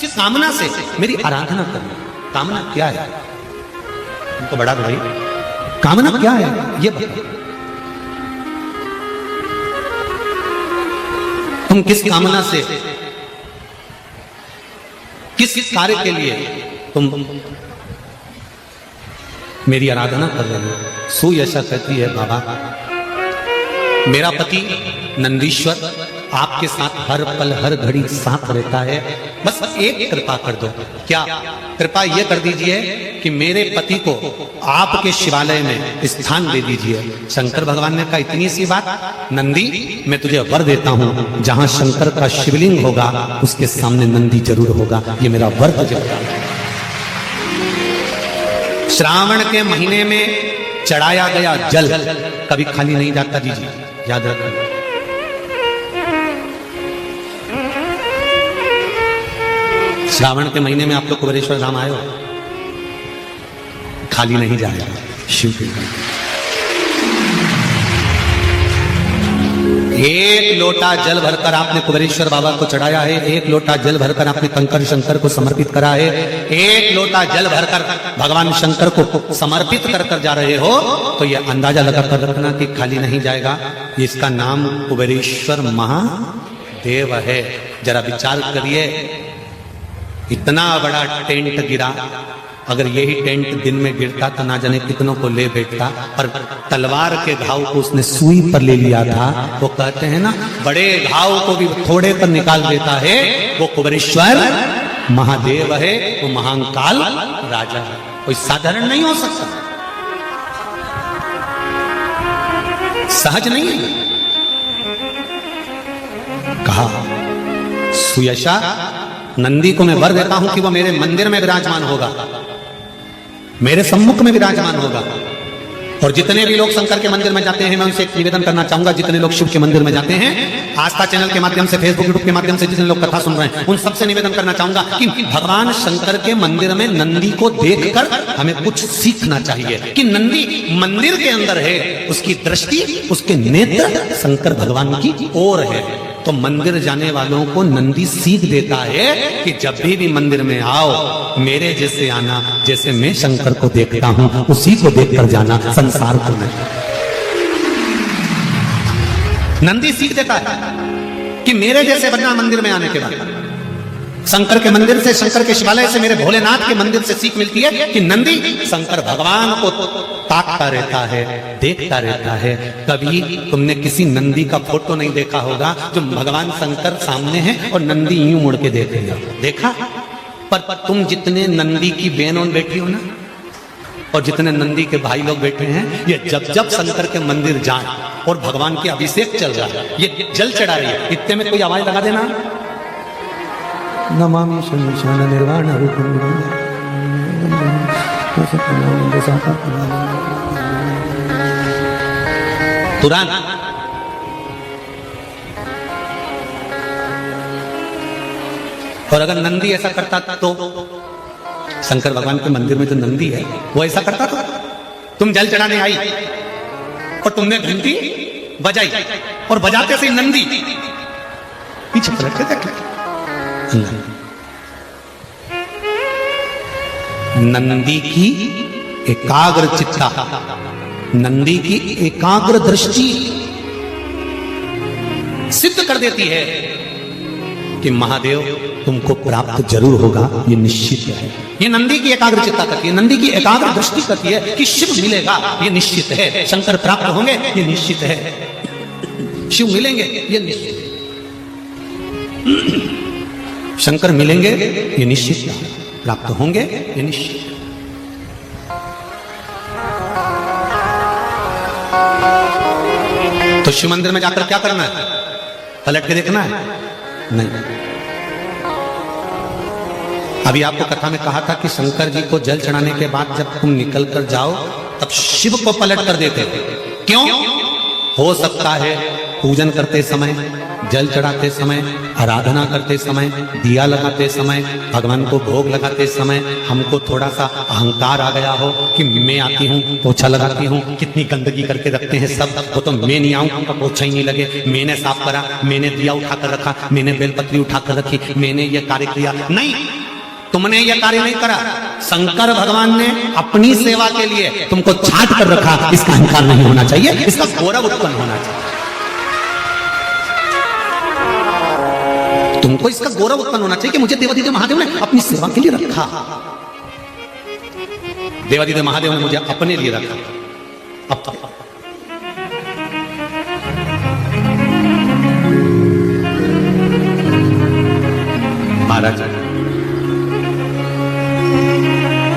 कामना से मेरी आराधना करना? कामना क्या है? तुमको बड़ा भाई कामना क्या है ये बताओ। तुम किस कामना से, किस कार्य के लिए तुम मेरी आराधना कर रहे हो? सुयशा कहती है, बाबा मेरा पति नंदीश्वर आपके साथ हर पल हर घड़ी साथ रहता है, बस एक कृपा कर दो। क्या कृपा ये कर दीजिए कि मेरे पति को आपके शिवालय में स्थान दे दीजिए। शंकर भगवान ने कहा, इतनी सी बात? नंदी मैं तुझे वर देता हूं, जहां शंकर का शिवलिंग होगा उसके सामने नंदी जरूर होगा, ये मेरा वर तुझे। श्रावण के महीने में चढ़ाया गया जल कभी खाली नहीं जाता, जी याद रखना। श्रावण के महीने में आप लोग कुबेरेश्वर धाम आए हो, खाली नहीं जाएगा शिव के। एक लोटा जल भरकर आपने कुबेरेश्वर बाबा को चढ़ाया है, एक लोटा जल भरकर आपने कंकर शंकर को समर्पित करा है, एक लोटा जल भरकर भगवान शंकर को समर्पित कर कर जा रहे हो, तो यह अंदाजा लगा कर रखना कि खाली नहीं जाएगा। इसका नाम कुबेरेश्वर महादेव है। जरा विचार करिए, इतना बड़ा टेंट गिरा, अगर यही टेंट दिन में गिरता तो ना जाने कितनों को ले बैठता, और तलवार के घाव को उसने सुई पर ले लिया था। वो कहते हैं ना, बड़े घाव को भी थोड़े पर निकाल देता है, वो कुबेरेश्वर महादेव है, वो महाकाल राजा है, कोई साधारण नहीं हो सकता, सहज नहीं है। कहा सुयशा नंदी को मैं वर देता हूं कि वो मेरे मंदिर में विराजमान होगा, मेरे सम्मुख में विराजमान होगा। और जितने भी लोग शंकर के मंदिर में जाते हैं, मैं उनसे एक निवेदन करना चाहूंगा, जितने लोग शिव के मंदिर में जाते हैं, आस्था चैनल के माध्यम से, फेसबुक यूट्यूब के माध्यम से जितने लोग कथा सुन रहे हैं, उन सबसे निवेदन करना चाहूंगा कि भगवान शंकर के मंदिर में नंदी को देखकर हमें कुछ सीखना चाहिए कि नंदी मंदिर के अंदर है, उसकी दृष्टि, उसके नेत्र शंकर भगवान की ओर है। तो मंदिर जाने वालों को नंदी सीख देता है कि जब भी मंदिर में आओ, मेरे जैसे आना, जैसे मैं शंकर को देखता हूं उसी को देखकर जाना, संसार को नहीं। नंदी सीख देता है कि मेरे जैसे बनना मंदिर में आने के बाद। शंकर के मंदिर से, शंकर के शिवालय से, मेरे भोलेनाथ के मंदिर से सीख मिलती है कि नंदी शंकर भगवान को ताकता रहता है, देखता रहता है। कभी तुमने किसी नंदी का फोटो नहीं देखा होगा जो भगवान शंकर सामने है और नंदी यूं मुड़ के देखेगा, देखा? पर तुम जितने नंदी की बहनों बैठी हो ना, और जितने नंदी के भाई लोग बैठे हैं, ये जब जब शंकर के मंदिर जाए और भगवान की अभिषेक चल रहा है, ये जल चढ़ा रही है, इतने में कोई आवाज लगा देना, नमामि शंशान निर्वाण रूपम तुरंत। और अगर नंदी ऐसा करता तो, शंकर भगवान के मंदिर में जो नंदी है वो ऐसा करता तो, तुम जल चढ़ाने आई और तुमने घंटी बजाई, और बजाते से नंदी पीछे पलट के देख, नंदी की एकाग्र चित्ता, नंदी की एकाग्र दृष्टि सिद्ध कर देती है कि महादेव तुमको प्राप्त जरूर होगा, ये निश्चित है। ये नंदी की एकाग्र चित्ता करती है, नंदी की एकाग्र दृष्टि करती है कि शिव मिलेगा, ये निश्चित है। शंकर प्राप्त होंगे, ये निश्चित है। शिव मिलेंगे, ये निश्चित है। शंकर मिलेंगे, ये निश्चित है। प्राप्त होंगे, ये निश्चित है। तो शिव मंदिर में जाकर क्या करना है? पलट के देखना है? नहीं। अभी आपको कथा में कहा था कि शंकर जी को जल चढ़ाने के बाद जब तुम निकल कर जाओ तब शिव को पलट कर देते थे। क्यों? हो सकता है पूजन करते समय जल चढ़ाते समय, आराधना करते समय, दिया लगाते समय, भगवान को भोग लगाते समय हमको थोड़ा सा अहंकार आ गया हो कि मैं आती हूँ, पोछा लगाती हूँ, कितनी गंदगी करके रखते हैं सब, वो तो मैं नहीं आऊँ तो पोछा ही नहीं लगे, मैंने साफ करा, मैंने दिया उठाकर रखा, मैंने बेलपत्री उठाकर रखी, मैंने ये कार्य किया। नहीं, तुमने यह कार्य नहीं करा। शंकर भगवान ने अपनी सेवा के लिए तुमको छाट कर रखा। इसका अहंकार नहीं होना चाहिए, इसका गौरव उत्पन्न होना चाहिए। तुमको इसका गौरव उत्पन्न होना चाहिए कि मुझे देवादिदेव महादेव ने अपनी सेवा के लिए रखा। देवादिदेव महादेव ने मुझे अपने लिए रखा। अब तक महाराज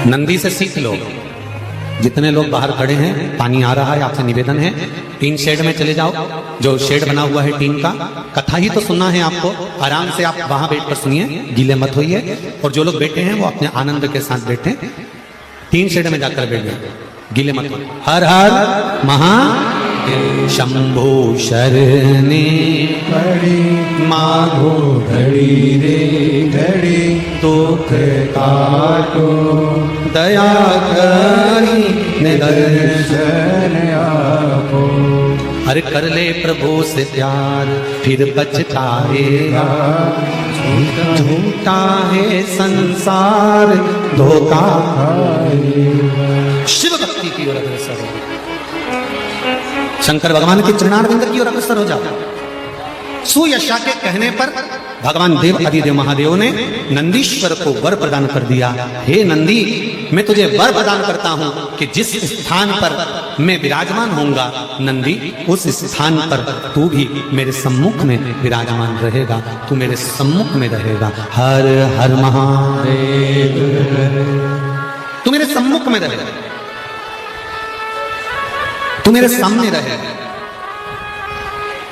नंदी से सीख लो। जितने लोग बाहर खड़े हैं, पानी आ रहा है, आपसे निवेदन है टीन शेड में चले जाओ। जो शेड बना हुआ है टीन का, कथा ही तो सुनना है आपको, आराम से आप वहां बैठ कर सुनिए, गीले मत होइए। और जो लोग बैठे हैं वो अपने आनंद के साथ बैठे, टीन शेड में जाकर बैठ जाए, गीले मत होइए। हर हर महा शंभो शरणे पड़ी माधो घड़ी रे घड़ी दुख काटो दया करी निदर्शन आपो। अरे कर ले प्रभु से प्यार फिर पछताएगा, झूठा है संसार धोखा। शिव भक्ति की ओर अग्रसर हो, शंकर भगवान के चरणारविंद की ओर अग्रसर हो जाओ। सुयशा के कहने पर भगवान देव आदिदेव महादेव ने नंदीश्वर को वर प्रदान कर दिया। हे नंदी, मैं तुझे वर प्रदान करता हूं कि जिस स्थान पर मैं विराजमान होऊंगा नंदी, उस स्थान पर तू भी मेरे सम्मुख में विराजमान रहेगा, तू मेरे सम्मुख में रहेगा। हर हर महादेव, तू मेरे सम्मुख में रहेगा, तू मेरे सामने रहेगा।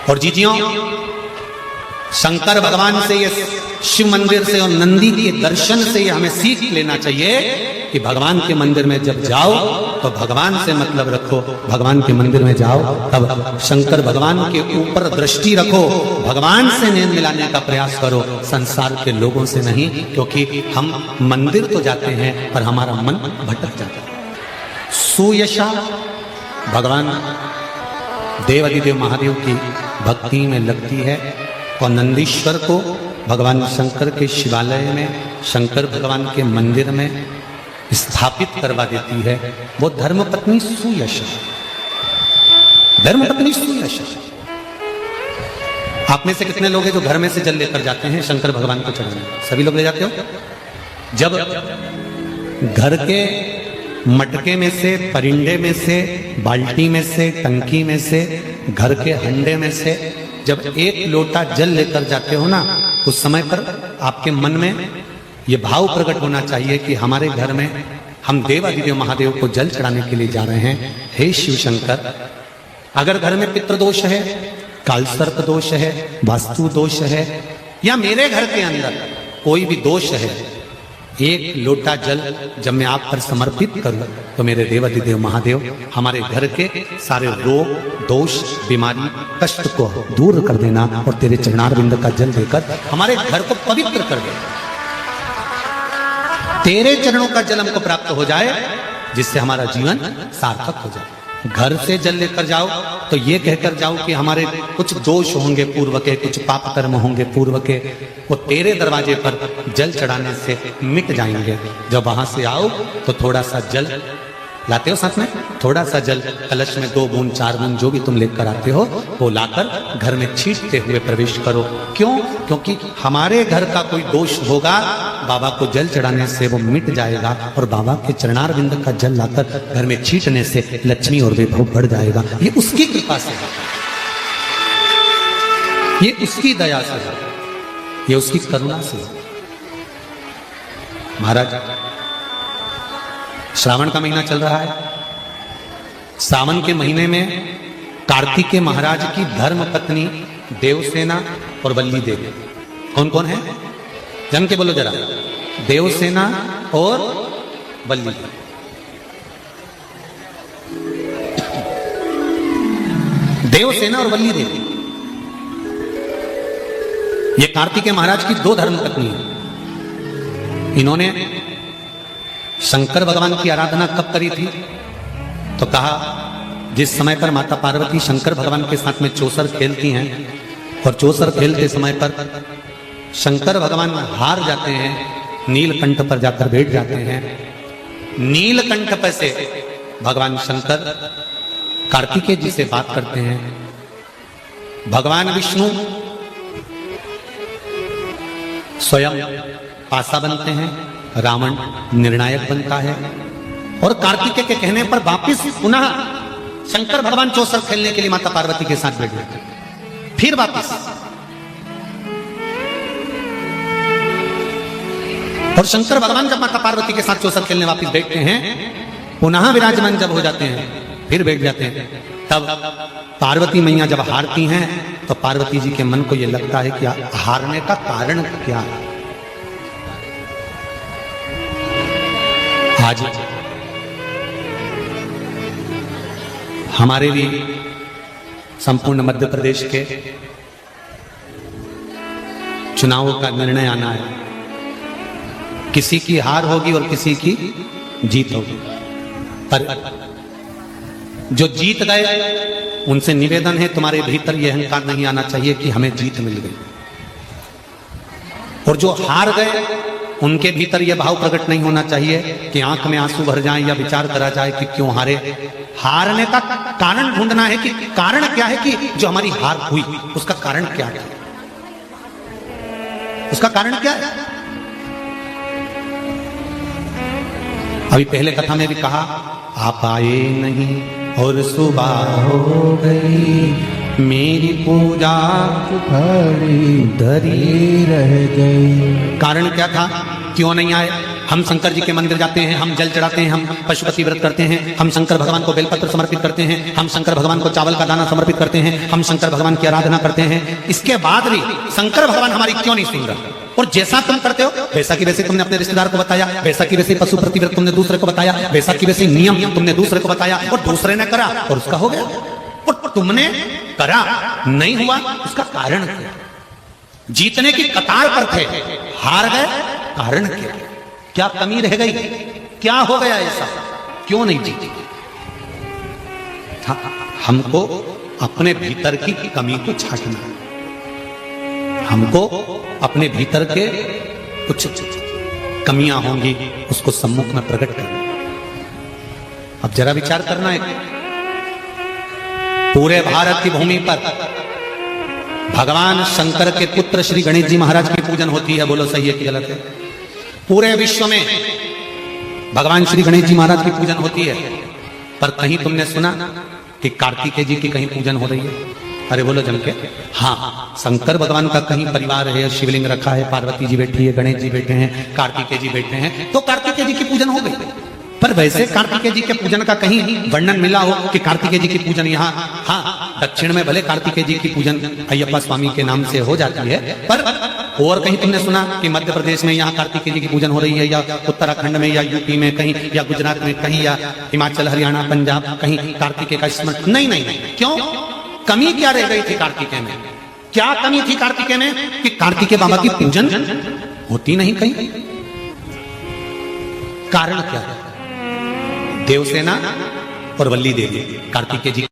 और जीजियों, शंकर भगवान से, ये शिव मंदिर से और नंदी के दर्शन से ये हमें सीख लेना चाहिए कि भगवान के मंदिर में जब जाओ तो भगवान से मतलब रखो। भगवान के मंदिर में जाओ तब शंकर भगवान के ऊपर दृष्टि रखो, भगवान से नैन मिलाने का प्रयास करो, संसार के लोगों से नहीं। क्योंकि हम मंदिर तो जाते हैं पर हमारा मन भटक जाता है। सुयशा भगवान देवादिदेव महादेव की भक्ति में लगती है और नंदीश्वर को भगवान शंकर के शिवालय में, शंकर भगवान के मंदिर में स्थापित करवा देती है। वो धर्मपत्नी सुयशा, धर्मपत्नी सुयशा। आप में से कितने लोग हैं जो घर में से जल लेकर जाते हैं शंकर भगवान को चढ़ाने? सभी लोग ले जाते हो। जब घर के मटके में से, परिंडे में से, बाल्टी में से, टंकी में से, घर के हंडे में से जब एक लोटा जल लेकर जाते हो ना, उस समय पर आपके मन में ये भाव प्रकट होना चाहिए कि हमारे घर में हम देवादिदेव महादेव को जल चढ़ाने के लिए जा रहे हैं। हे शिव शंकर, अगर घर में पितृदोष है, कालसर्प दोष है, वास्तु दोष है, या मेरे घर के अंदर कोई भी दोष है, एक लोटा जल जब मैं आप पर समर्पित करूं तो मेरे देवादिदेव महादेव हमारे घर के सारे रोग, दोष, बीमारी, कष्ट को दूर कर देना और तेरे चरणारविंद का जल देकर हमारे घर को पवित्र कर दे। तेरे चरणों का जल हमको प्राप्त हो जाए, जिससे हमारा जीवन सार्थक हो जाए। घर से जल लेकर जाओ तो ये कहकर जाओ कि हमारे कुछ दोष होंगे पूर्व के, कुछ पाप कर्म होंगे पूर्व के, वो तेरे दरवाजे पर जल चढ़ाने से मिट जाएंगे। जब वहां से आओ तो थोड़ा सा जल लाते हो, साथ में थोड़ा सा जल कलश में 2 बूंद 4 बूंद जो भी तुम लेकर आते हो वो लाकर घर में छींटते हुए प्रवेश करो। क्यों? क्योंकि हमारे घर का कोई दोष होगा, बाबा को जल चढ़ाने से वो मिट जाएगा और बाबा के चरणारविंद का जल लाकर घर में छींटने से लक्ष्मी और वैभव बढ़ जाएगा। ये उसकी कृपा से है, ये उसकी दया से है, ये उसकी करुणा से है। महाराज, श्रावण का महीना चल रहा है। सावन के महीने में कार्तिकेय महाराज की धर्म पत्नी देवसेना और वल्ली देवी, कौन कौन है? जम के बोलो जरा। देवसेना और वल्ली। देवसेना और वल्ली देवी ये कार्तिकेय महाराज की 2 धर्मपत्नी है। इन्होंने शंकर भगवान की आराधना कब करी थी? तो कहा जिस समय पर माता पार्वती शंकर भगवान के साथ में चौसर खेलती हैं और चौसर खेलते समय पर शंकर भगवान हार जाते हैं, नीलकंठ पर जाकर बैठ जाते हैं। नीलकंठ पर से भगवान शंकर कार्तिकेय जी से बात करते हैं। भगवान विष्णु स्वयं पासा बनते हैं, रावण निर्णायक बनता है और कार्तिकेय के कहने पर वापिस पुनः शंकर भगवान चौसर खेलने के लिए माता पार्वती के साथ बैठ जाते हैं। फिर वापिस और शंकर भगवान जब माता पार्वती के साथ चौसर खेलने वापिस बैठते हैं, पुनः विराजमान जब हो जाते हैं, फिर बैठ जाते हैं। तब पार्वती मैया जब हारती हैं तो पार्वती जी के मन को यह लगता है कि हारने का कारण क्या है। आज हमारे भी संपूर्ण मध्य प्रदेश के चुनावों का निर्णय आना है। किसी की हार होगी और किसी की जीत होगी, पर जो जीत गए उनसे निवेदन है तुम्हारे भीतर यह अहंकार नहीं आना चाहिए कि हमें जीत मिल गई, और जो हार गए उनके भीतर यह भाव प्रकट नहीं होना चाहिए कि आंख में आंसू भर जाएं या विचार करा जाए कि क्यों हारे। हारने का कारण ढूंढना है कि कारण क्या है कि जो हमारी हार हुई उसका कारण क्या है, उसका कारण क्या है। अभी पहले कथा में भी कहा आप आए नहीं और सुबह हो गई, मेरी पूजा धरी रह गई। कारण क्या था, क्यों नहीं आए? हम शंकर जी के मंदिर जाते हैं, हम जल चढ़ाते हैं, हम पशुपति व्रत करते हैं, हम शंकर भगवान को बेलपत्र समर्पित करते हैं, हम शंकर भगवान को चावल का दाना समर्पित करते हैं, हम शंकर भगवान की आराधना करते हैं। इसके बाद भी शंकर भगवान हमारी क्यों नहीं सुन रहा? और जैसा तुम करते हो वैसा की वैसे तुमने अपने रिश्तेदार को बताया, वैसा की वैसे पशु प्रतिव्रत तुमने दूसरे को बताया, वैसा की वैसे नियम तुमने दूसरे को बताया और दूसरे ने करा और उसका हो गया, और तुमने करा नहीं हुआ, उसका कारण क्या? जीतने की कतार पर थे, हार गए, कारण क्या? क्या कमी रह गई? क्या हो गया ऐसा? क्यों नहीं जीते? हमको अपने भीतर की कमी को छांटना है, हमको अपने भीतर के कुछ कमियां होंगी उसको सम्मुख में प्रकट करना। अब जरा विचार करना है, पूरे भारत की भूमि पर भगवान शंकर के पुत्र श्री गणेश जी महाराज की पूजन होती है, बोलो सही है कि गलत है? पूरे विश्व में भगवान श्री गणेश जी महाराज की पूजन होती है, पर कहीं तुमने सुना कि कार्तिकेय जी की कहीं पूजन हो रही है? अरे बोलो जम के। हाँ, शंकर भगवान का कहीं परिवार है, शिवलिंग रखा है, पार्वती जी बैठी है, गणेश जी बैठे हैं, कार्तिकेय जी बैठे हैं, तो कार्तिकेय जी की पूजन हो गई। पर वैसे कार्तिकेय जी के पूजन का कहीं वर्णन मिला हो कि कार्तिकेय जी की पूजन यहाँ, हाँ दक्षिण में भले कार्तिकेय जी की पूजन अयप्पा स्वामी के नाम से हो जाती है, पर और कहीं तुमने सुना कि मध्य प्रदेश में यहाँ कार्तिकेय जी की पूजन हो रही है, या उत्तराखंड में, या यूपी में कहीं, या गुजरात में कहीं, या हिमाचल हरियाणा पंजाब कहीं कार्तिकेय का स्मरण? नहीं नहीं नहीं। क्यों? कमी क्या रह गई थी कार्तिकेय में? क्या कमी थी कार्तिकेय में कि कार्तिकेय बाबा की पूजन होती नहीं कहीं? कारण क्या है? देवसेना और वल्ली देवी कार्तिकेय जी